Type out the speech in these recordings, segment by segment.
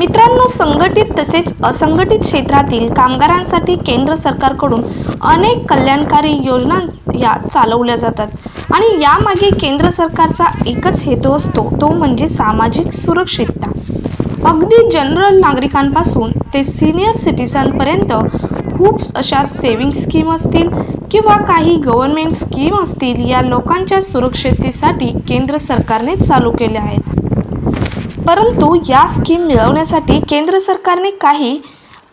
मित्रांनो, संघटित तसेच असंघटित क्षेत्रातील कामगारांसाठी केंद्र सरकारकडून अनेक कल्याणकारी योजना या चालवल्या जातात आणि यामागे केंद्र सरकारचा एकच हेतू असतो, तो म्हणजे सामाजिक सुरक्षितता। अगदी जनरल नागरिकांपासून ते सिनियर सिटीजनपर्यंत खूप अशा सेविंग स्कीम असतील किंवा काही गव्हर्नमेंट स्कीम असतील, या लोकांच्या सुरक्षिततेसाठी केंद्र सरकारने चालू केले आहेत। परंतु या स्कीम मिळवण्यासाठी केंद्र सरकारने काही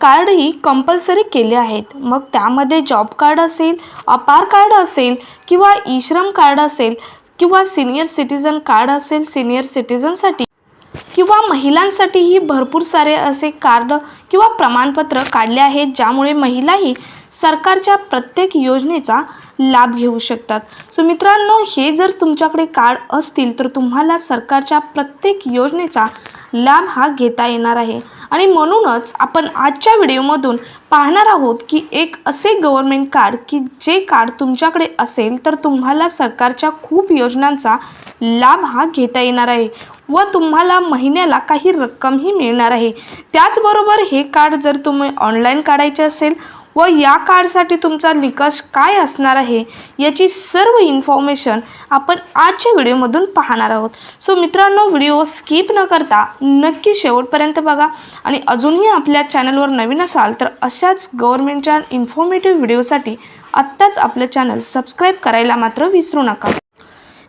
कार्डही कंपल्सरी केले आहेत। मग त्यामध्ये जॉब कार्ड असेल, अपार कार्ड असेल किंवा ई श्रम कार्ड असेल किंवा सिनियर सिटीजन कार्ड असेल, सिनियर सिटीजनसाठी किंवा महिलांसाठीही भरपूर सारे असे कार्ड किंवा प्रमाणपत्र काढले आहेत, ज्यामुळे महिलाही सरकारच्या प्रत्येक योजनेचा लाभ घेऊ शकतात। सो मित्रांनो, हे जर तुमच्याकडे कार्ड असतील तर तुम्हाला सरकारच्या प्रत्येक योजनेचा लाभ हा घेता येणार आहे। आणि म्हणूनच आपण आजच्या व्हिडिओमधून पाहणार आहोत की एक असे गव्हर्नमेंट कार्ड की जे कार्ड तुमच्याकडे असेल तर तुम्हाला सरकारच्या खूप योजनांचा लाभ हा घेता येणार आहे व तुम्हाला महिन्याला काही रक्कमही मिळणार आहे। त्याचबरोबर हे कार्ड जर तुम्ही ऑनलाईन काढायचे असेल व या कार्डसाठी तुमचा निकष काय असणार आहे याची सर्व इन्फॉर्मेशन आपण आजच्या व्हिडिओमधून पाहणार आहोत। सो मित्रांनो, व्हिडिओ स्किप न करता नक्की शेवटपर्यंत बघा आणि अजूनही आपल्या चॅनलवर नवीन असाल तर अशाच गव्हर्नमेंटच्या इन्फॉर्मेटिव्ह व्हिडिओसाठी आत्ताच आपलं चॅनल सबस्क्राईब करायला मात्र विसरू नका।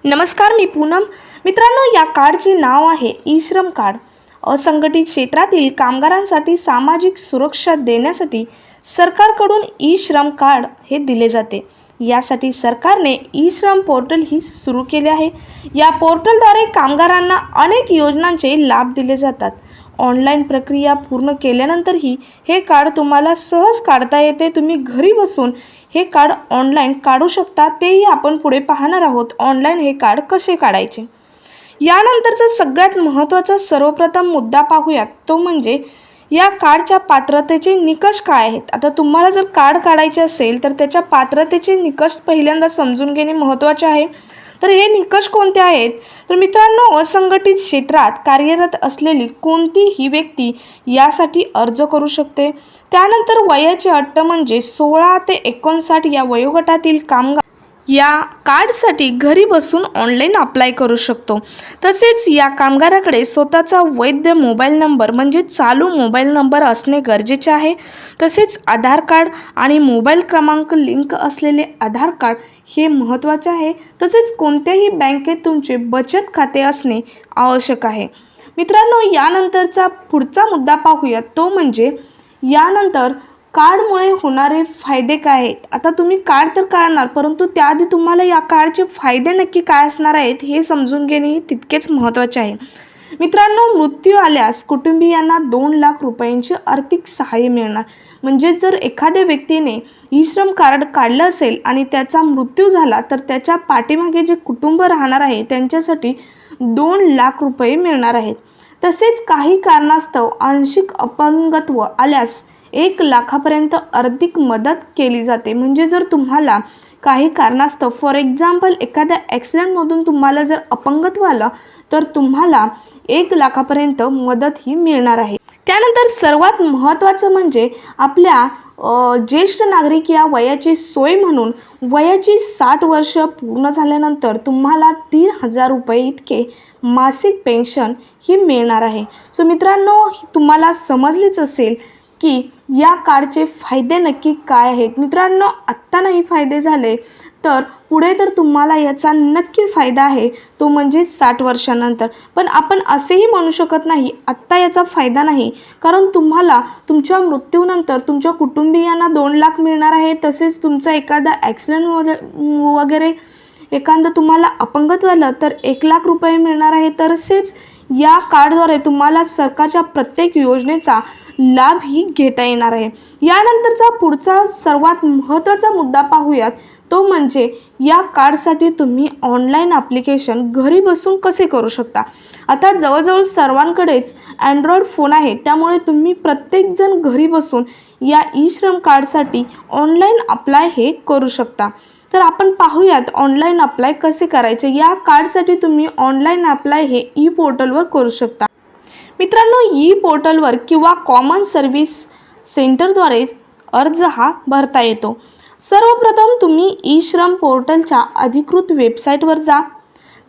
नमस्कार, मी पूनम। मित्रांनो, या कार्डचे नाव आहे ई श्रम कार्ड। असंघटित क्षेत्रातील कामगारांसाठी सामाजिक सुरक्षा देण्यासाठी सरकारकडून ई श्रम कार्ड हे दिले जाते। यासाठी सरकारने ई श्रम पोर्टल ही सुरू केले आहे। या पोर्टलद्वारे कामगारांना अनेक योजनांचे लाभ दिले जातात। ऑनलाईन प्रक्रिया पूर्ण केल्यानंतरही हे कार्ड तुम्हाला सहज काढता येते। तुम्ही घरी बसून हे कार्ड ऑनलाईन काढू शकता, तेही आपण पुढे पाहणार आहोत ऑनलाईन हे कार्ड कसे काढायचे। यानंतरचा सगळ्यात महत्त्वाचा सर्वप्रथम मुद्दा पाहूयात, तो म्हणजे या कार्डच्या पात्रतेचे निकष काय आहेत। आता तुम्हाला जर कार्ड काढायचे असेल तर त्याच्या पात्रतेचे निकष पहिल्यांदा समजून घेणे महत्त्वाचे आहे। तर हे निकष कोणते आहेत? तर मित्रांनो, असंघटित क्षेत्रात कार्यरत असलेली कोणतीही व्यक्ती यासाठी अर्ज करू शकते। त्यानंतर वयाची अट म्हणजे 16 ते 59 या वयोगटातील कामगार या कार्डसाठी घरी बसून ऑनलाईन अप्लाय करू शकतो। तसेच या कामगाराकडे स्वतःचा वैध मोबाईल नंबर म्हणजे चालू मोबाईल नंबर असणे गरजेचे आहे। तसेच आधार कार्ड आणि मोबाईल क्रमांक लिंक असलेले आधार कार्ड हे महत्त्वाचे आहे। तसेच कोणत्याही बँकेत तुमचे बचत खाते असणे आवश्यक आहे। मित्रांनो, यानंतरचा पुढचा मुद्दा पाहूया, तो म्हणजे यानंतर कार्डमुळे होणारे फायदे काय आहेत। आता तुम्ही कार्ड तर काढणार, परंतु त्याआधी तुम्हाला या कार्डचे फायदे नक्की काय असणार आहेत हे समजून घेणे तितकेच महत्त्वाचे आहे। मित्रांनो, मृत्यू आल्यास कुटुंबियांना 2 लाख रुपयांचे आर्थिक सहाय्य मिळणार। म्हणजे जर एखाद्या व्यक्तीने ई श्रम कार्ड काढलं असेल आणि त्याचा मृत्यू झाला तर त्याच्या पाठीमागे जे कुटुंब राहणार आहे त्यांच्यासाठी 2 लाख रुपये मिळणार आहेत। तसेच काही कारणास्तव आंशिक अपंगत्व आल्यास 1 लाखापर्यंत आर्थिक मदत केली जाते। म्हणजे जर तुम्हाला काही कारणास्तव फॉर एक्झाम्पल एखाद्या ॲक्सिडेंटमधून तुम्हाला जर अपंगत्व आलं तर तुम्हाला 1 लाखापर्यंत मदत ही मिळणार आहे। त्यानंतर सर्वात महत्त्वाचं म्हणजे आपल्या ज्येष्ठ नागरिक या वयाची सोय म्हणून वयाची 60 वर्ष पूर्ण झाल्यानंतर तुम्हाला 3000 रुपये इतके मासिक पेन्शन ही मिळणार आहे। सो मित्रांनो, तुम्हाला समजलेच असेल की या कार्डचे फायदे नक्की काय आहेत। मित्रांनो, आत्ता नाही फायदे झाले तर पुढे तर तुम्हाला याचा नक्की फायदा आहे, तो म्हणजे 60 वर्षानंतर। पण आपण असेही म्हणू शकत नाही आत्ता याचा फायदा नाही, कारण तुम्हाला तुमच्या मृत्यूनंतर तुमच्या कुटुंबियांना 2 लाख मिळणार आहे। तसेच तुमचा एखादा ॲक्सिडेंट वगैरे एखादं तुम्हाला अपंगत्व आलं तर 1 लाख रुपये मिळणार आहे। तसेच या कार्डद्वारे तुम्हाला सरकारच्या प्रत्येक योजनेचा लाभ ही घेता येणार आहे। यानंतरचा पुढचा सर्वात महत्त्वाचा मुद्दा पाहूयात, तो म्हणजे या कार्डसाठी तुम्ही ऑनलाईन ॲप्लिकेशन घरी बसून कसे करू शकता। आता जवळजवळ सर्वांकडेच अँड्रॉइड फोन आहे, त्यामुळे तुम्ही प्रत्येकजण घरी बसून या ई श्रम कार्डसाठी ऑनलाईन अप्लाय हे करू शकता। तर आपण पाहूयात ऑनलाईन अप्लाय कसे करायचे। या कार्डसाठी तुम्ही ऑनलाईन अप्लाय हे ई पोर्टलवर करू शकता। मित्रांनो, ई पोर्टलवर किंवा कॉमन सर्व्हिस सेंटरद्वारे अर्ज हा भरता येतो। सर्वप्रथम तुम्ही ई श्रम पोर्टलच्या अधिकृत वेबसाईटवर जा।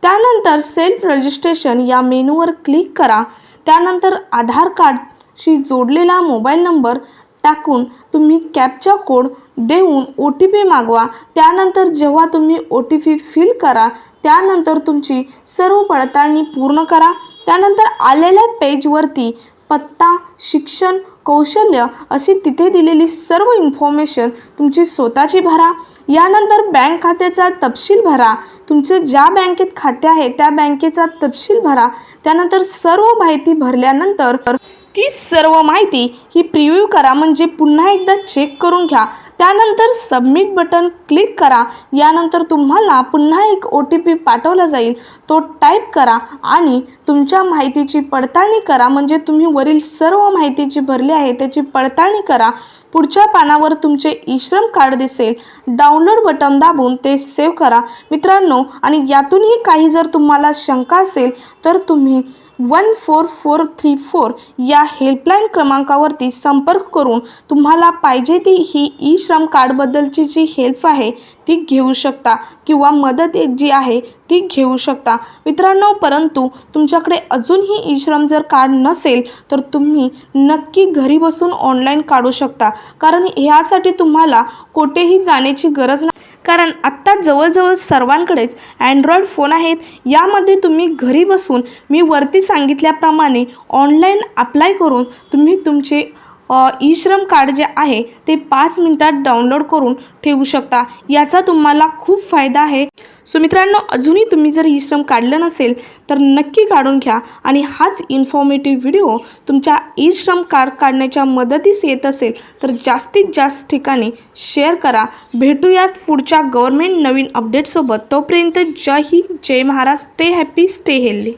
त्यानंतर सेल्फ रजिस्ट्रेशन या मेनूवर क्लिक करा। त्यानंतर आधार कार्डशी जोडलेला मोबाईल नंबर टाकून तुम्ही कॅप्चा कोड देऊन OTP मागवा। त्यानंतर जेव्हा तुम्ही OTP फिल करा त्यानंतर तुमची सर्व पडताळणी पूर्ण करा। त्यानंतर आलेल्या पेजवरती पत्ता, शिक्षण, कौशल्य अशी तिथे दिलेली सर्व इन्फॉर्मेशन तुमची स्वतःची भरा। यानंतर बँक खात्याचा तपशील भरा। तुमचे ज्या बँकेत खाते आहे त्या बँकेचा तपशील भरा। त्यानंतर सर्व माहिती भरल्यानंतर ती सर्व माहिती ही प्रिव्ह्यू करा, म्हणजे पुन्हा एकदा चेक करून घ्या। त्यानंतर सबमिट बटन क्लिक करा। यानंतर तुम्हाला पुन्हा एक OTP पाठवला जाईल, तो टाईप करा आणि तुमच्या माहितीची पडताळणी करा, म्हणजे तुम्ही वरील सर्व माहिती जी भरली आहे त्याची पडताळणी करा। पुढच्या पानावर तुमचे ई श्रम कार्ड दिसेल, डाउनलोड बटन दाबून ते सेव्ह करा। मित्रांनो, आणि यातूनही काही जर तुम्हाला शंका असेल तर तुम्ही 14434 या हेल्पलाईन क्रमांकावरती संपर्क करून तुम्हाला पाहिजे ती ही ई श्रम कार्डबद्दलची जी हेल्प आहे ती घेऊ शकता किंवा मदत जी आहे ती घेऊ शकता। मित्रांनो, परंतु तुमच्याकडे अजूनही ई श्रम जर कार्ड नसेल तर तुम्ही नक्की घरी बसून ऑनलाईन काढू शकता, कारण यासाठी तुम्हाला कुठेही जाण्याची गरज नाही। कारण आत्ता जवळजवळ सर्वांकडेच अँड्रॉइड फोन आहेत। यामध्ये तुम्ही घरी बसून मी वरती सांगितल्याप्रमाणे ऑनलाईन अप्लाय करून तुम्ही तुमचे ई श्रम कार्ड जे आहे ते 5 मिनिटात डाउनलोड करून ठेवू शकता। याचा तुम्हाला खूप फायदा आहे। सो मित्रांनो, अजूनही तुम्ही जर ई श्रम काढलं नसेल तर नक्की काढून घ्या। आणि हाच इन्फॉर्मेटिव्ह व्हिडिओ तुमच्या ई श्रम कार्ड काढण्याच्या मदतीस येत असेल तर जास्तीत जास्त ठिकाणी शेअर करा। भेटूयात पुढच्या गव्हर्नमेंट नवीन अपडेटसोबत। तोपर्यंत जय हिंद, जय Maharashtra, stay happy, stay healthy.